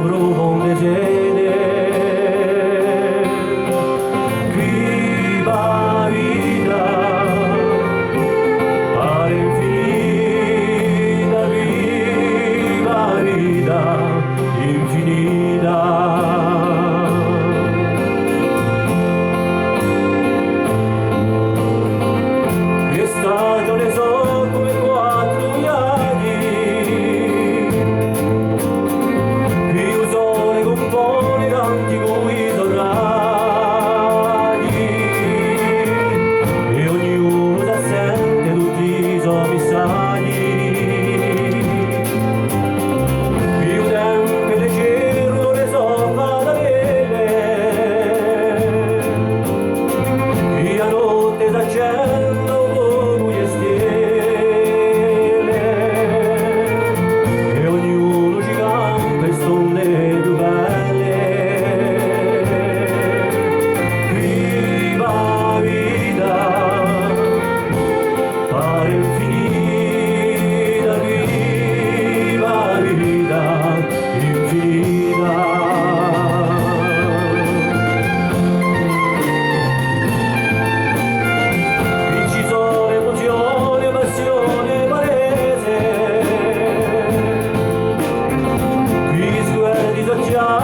profonde sede. Viva vida, pare infinita, viva vida, infinita. Che stagione so come quattro viaggi, qui il sole compone tanti coi torragli, e ognuno si sente tutti i suoi messaggi. Più tempo le cerro le so fatale, e a notte s'accende come le stelle, e ognuno ci canta e sono le più belle. Viva vita, pare infinita, viva vita, infinita. Qui ci sono emozione, passione, palese, qui sguardi sociali.